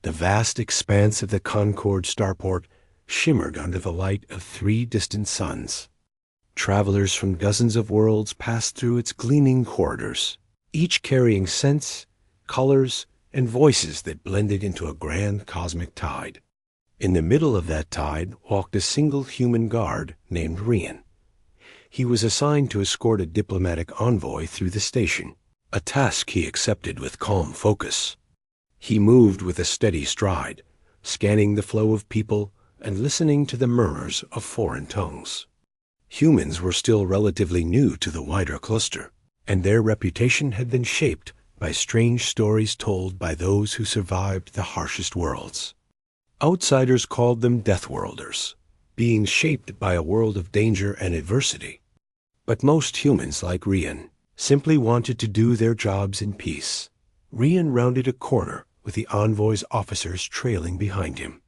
The vast expanse of the Concord starport shimmered under the light of 3 distant suns. Travelers from dozens of worlds passed through its gleaming corridors, each carrying scents, colors, and voices that blended into a grand cosmic tide. In the middle of that tide walked a single human guard named Rian. He was assigned to escort a diplomatic envoy through the station, a task he accepted with calm focus. He moved with a steady stride, scanning the flow of people and listening to the murmurs of foreign tongues. Humans were still relatively new to the wider cluster, and their reputation had been shaped by strange stories told by those who survived the harshest worlds. Outsiders called them Deathworlders, beings shaped by a world of danger and adversity. But most humans, like Rian, simply wanted to do their jobs in peace. Rian rounded a corner with the envoy's officers trailing behind him.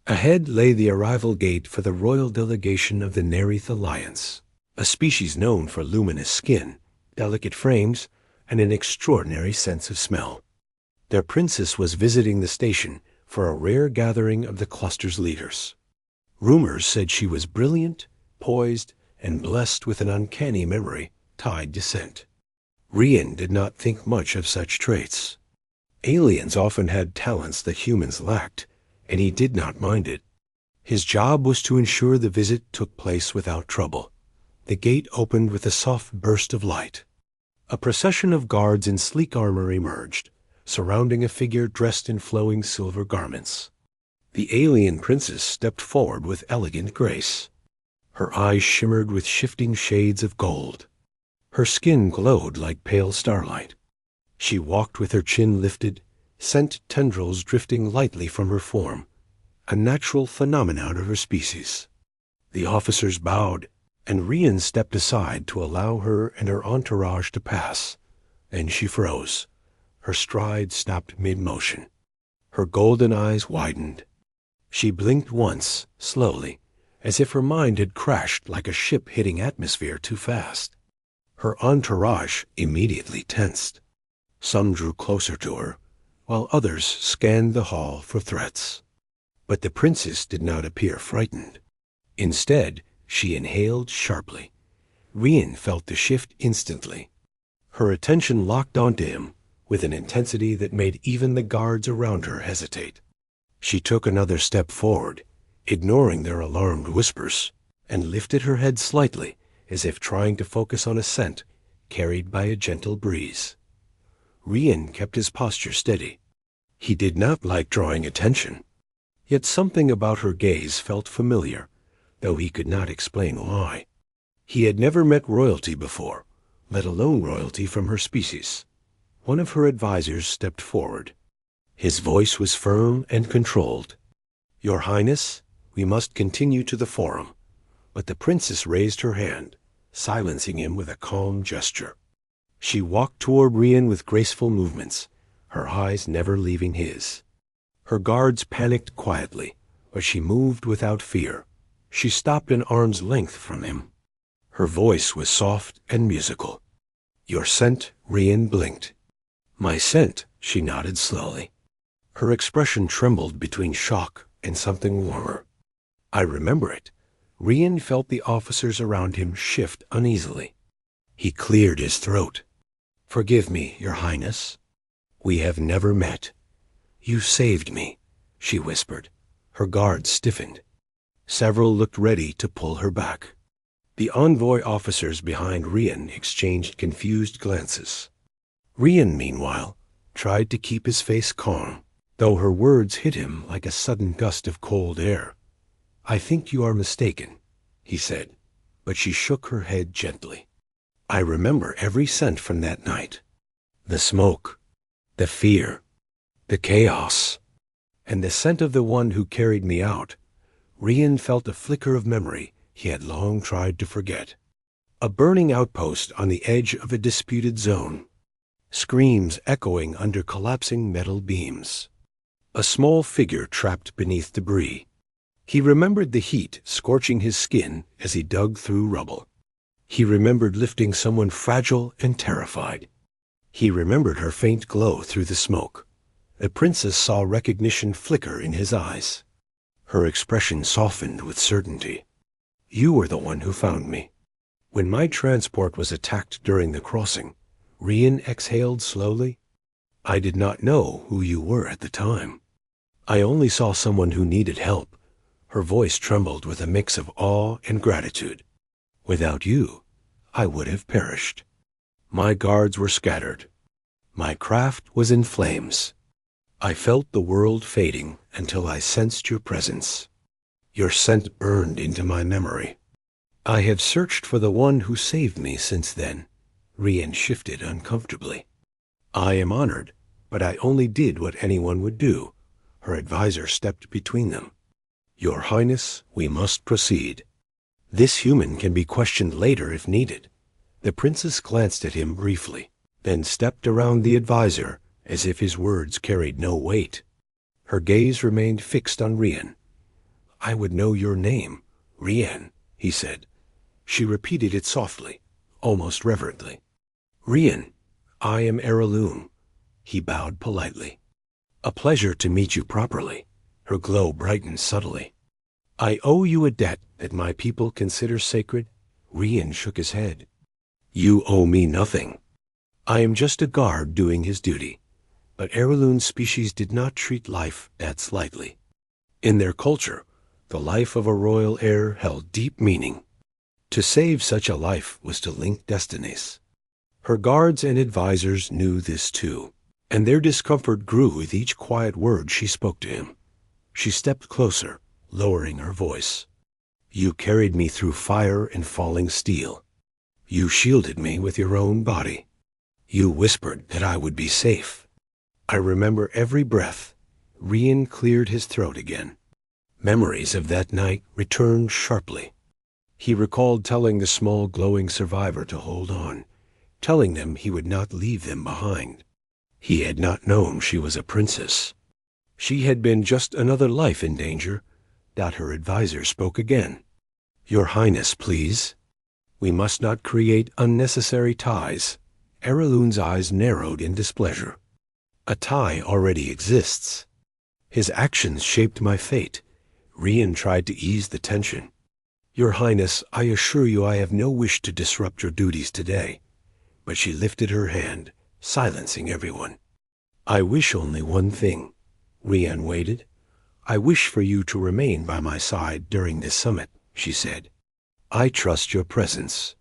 Ahead lay the arrival gate for the royal delegation of the Nerith Alliance, a species known for luminous skin, delicate frames, and an extraordinary sense of smell. Their princess was visiting the station for a rare gathering of the cluster's leaders. Rumors said she was brilliant, poised, and blessed with an uncanny memory tied to scent. Rian did not think much of such traits. Aliens often had talents that humans lacked, and he did not mind it. His job was to ensure the visit took place without trouble. The gate opened with a soft burst of light. A procession of guards in sleek armor emerged, surrounding a figure dressed in flowing silver garments. The alien princess stepped forward with elegant grace. Her eyes shimmered with shifting shades of gold. Her skin glowed like pale starlight. She walked with her chin lifted, scent tendrils drifting lightly from her form, a natural phenomenon of her species. The officers bowed, and Rian stepped aside to allow her and her entourage to pass, and she froze. Her stride stopped mid-motion. Her golden eyes widened. She blinked once, slowly, as if her mind had crashed like a ship hitting atmosphere too fast. Her entourage immediately tensed. Some drew closer to her, while others scanned the hall for threats. But the princess did not appear frightened. Instead, she inhaled sharply. Rian felt the shift instantly. Her attention locked onto him with an intensity that made even the guards around her hesitate. She took another step forward, ignoring their alarmed whispers, and lifted her head slightly as if trying to focus on a scent carried by a gentle breeze. Rian kept his posture steady. He did not like drawing attention, yet something about her gaze felt familiar, though he could not explain why. He had never met royalty before, let alone royalty from her species. One of her advisors stepped forward. His voice was firm and controlled. "Your Highness, we must continue to the forum." But the princess raised her hand, silencing him with a calm gesture. She walked toward Rian with graceful movements, her eyes never leaving his. Her guards panicked quietly, but she moved without fear. She stopped an arm's length from him. Her voice was soft and musical. "Your scent," Rian blinked. "My scent," she nodded slowly. Her expression trembled between shock and something warmer. "I remember it." Rian felt the officers around him shift uneasily. He cleared his throat. "Forgive me, Your Highness. We have never met." "You saved me," she whispered. Her guards stiffened. Several looked ready to pull her back. The envoy officers behind Rian exchanged confused glances. Rian, meanwhile, tried to keep his face calm, though her words hit him like a sudden gust of cold air. "I think you are mistaken," he said, but she shook her head gently. "I remember every scent from that night. The smoke, the fear, the chaos, and the scent of the one who carried me out." Rian felt a flicker of memory he had long tried to forget. A burning outpost on the edge of a disputed zone. Screams echoing under collapsing metal beams. A small figure trapped beneath debris. He remembered the heat scorching his skin as he dug through rubble. He remembered lifting someone fragile and terrified. He remembered her faint glow through the smoke. The princess saw recognition flicker in his eyes. Her expression softened with certainty. You were the one who found me. When my transport was attacked during the crossing, Rian exhaled slowly. I did not know who you were at the time. I only saw someone who needed help. Her voice trembled with a mix of awe and gratitude. Without you, I would have perished. My guards were scattered. My craft was in flames. I felt the world fading until I sensed your presence. Your scent burned into my memory. I have searched for the one who saved me since then. Rian shifted uncomfortably. I am honored, but I only did what anyone would do. Her advisor stepped between them. Your Highness, we must proceed. This human can be questioned later if needed. The princess glanced at him briefly, then stepped around the advisor as if his words carried no weight. Her gaze remained fixed on Rian. I would know your name, Rian, he said. She repeated it softly, almost reverently. Rian, I am Heirloom. He bowed politely. A pleasure to meet you properly. Her glow brightened subtly. I owe you a debt that my people consider sacred. Rian shook his head. You owe me nothing. I am just a guard doing his duty. But Heirloom's species did not treat life that slightly. In their culture, the life of a royal heir held deep meaning. To save such a life was to link destinies. Her guards and advisors knew this too, and their discomfort grew with each quiet word she spoke to him. She stepped closer, lowering her voice. You carried me through fire and falling steel. You shielded me with your own body. You whispered that I would be safe. I remember every breath. Rian cleared his throat again. Memories of that night returned sharply. He recalled telling the small glowing survivor to hold on, telling them he would not leave them behind. He had not known she was a princess. She had been just another life in danger. That her advisor spoke again. Your Highness, please. We must not create unnecessary ties. Heirloom's eyes narrowed in displeasure. A tie already exists. His actions shaped my fate. Rian tried to ease the tension. Your Highness, I assure you I have no wish to disrupt your duties today. But she lifted her hand, silencing everyone. I wish only one thing. Rian waited. I wish for you to remain by my side during this summit, she said. I trust your presence.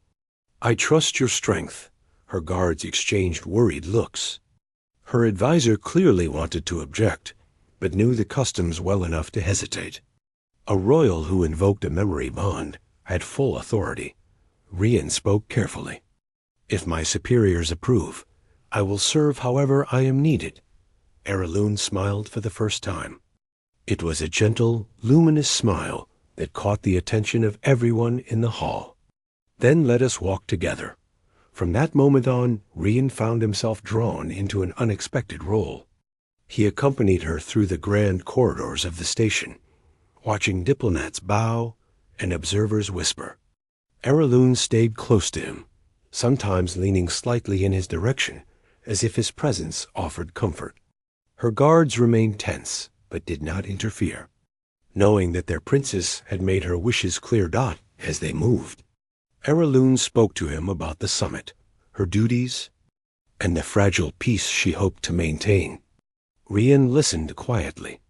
I trust your strength. Her guards exchanged worried looks. Her advisor clearly wanted to object, but knew the customs well enough to hesitate. A royal who invoked a memory bond had full authority. Rian spoke carefully. If my superiors approve, I will serve however I am needed. Heirloom smiled for the first time. It was a gentle, luminous smile that caught the attention of everyone in the hall. Then let us walk together. From that moment on, Rian found himself drawn into an unexpected role. He accompanied her through the grand corridors of the station, watching diplomats bow and observers whisper. Heirloom stayed close to him, sometimes leaning slightly in his direction, as if his presence offered comfort. Her guards remained tense, but did not interfere, knowing that their princess had made her wishes clear as they moved. Heirloom spoke to him about the summit, her duties, and the fragile peace she hoped to maintain. Rian listened quietly.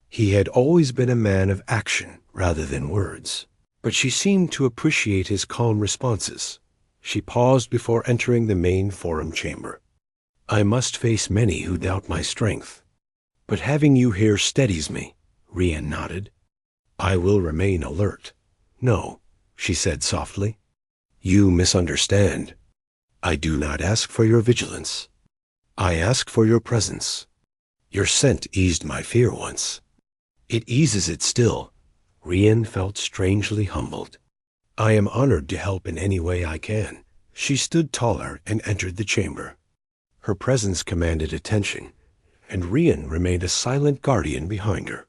He had always been a man of action rather than words, but she seemed to appreciate his calm responses. She paused before entering the main forum chamber. I must face many who doubt my strength, but having you here steadies me. Rian nodded. I will remain alert. No, she said softly. You misunderstand. I do not ask for your vigilance. I ask for your presence. Your scent eased my fear once. It eases it still. Rian felt strangely humbled. I am honored to help in any way I can. She stood taller and entered the chamber. Her presence commanded attention, and Rian remained a silent guardian behind her.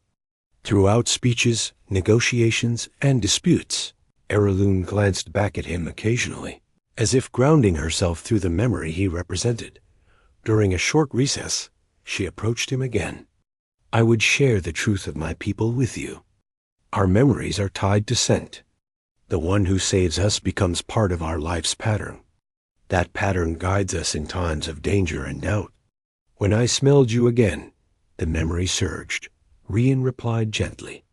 Throughout speeches, negotiations, and disputes, Heirloom glanced back at him occasionally, as if grounding herself through the memory he represented. During a short recess, She approached him again. I would share the truth of my people with you. Our memories are tied to scent. The one who saves us becomes part of our life's pattern. That pattern guides us in times of danger and doubt. When I smelled you again, the memory surged. Rian replied gently.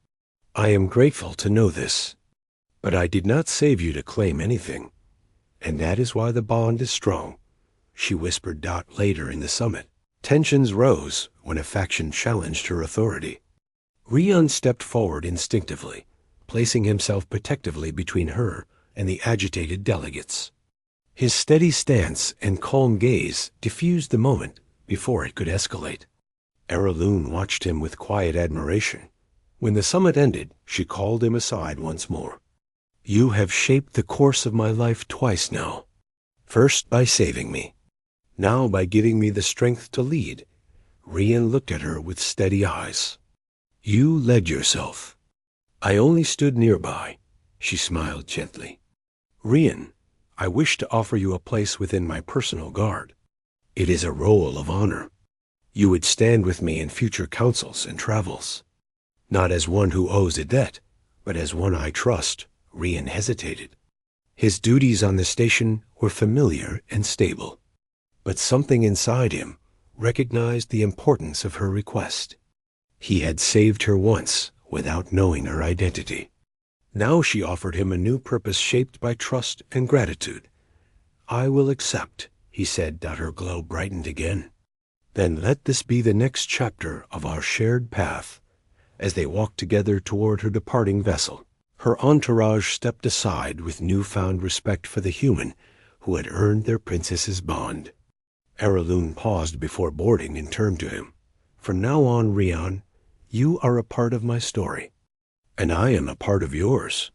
I am grateful to know this, but I did not save you to claim anything, and that is why the bond is strong, she whispered later in the summit. Tensions rose when a faction challenged her authority. Rian stepped forward instinctively, placing himself protectively between her and the agitated delegates. His steady stance and calm gaze diffused the moment before it could escalate. Eraloon watched him with quiet admiration. When the summit ended, she called him aside once more. You have shaped the course of my life twice now. First by saving me, now by giving me the strength to lead. Rian looked at her with steady eyes. You led yourself. I only stood nearby, she smiled gently. Rian, I wish to offer you a place within my personal guard. It is a role of honor. You would stand with me in future councils and travels. Not as one who owes a debt, but as one I trust. Rian hesitated. His duties on the station were familiar and stable, but something inside him recognized the importance of her request. He had saved her once without knowing her identity. Now she offered him a new purpose shaped by trust and gratitude. I will accept, he said. Her glow brightened again. Then let this be the next chapter of our shared path. As they walked together toward her departing vessel, her entourage stepped aside with newfound respect for the human who had earned their princess's bond. Eraloon paused before boarding and turned to him. From now on, Rian, you are a part of my story, and I am a part of yours.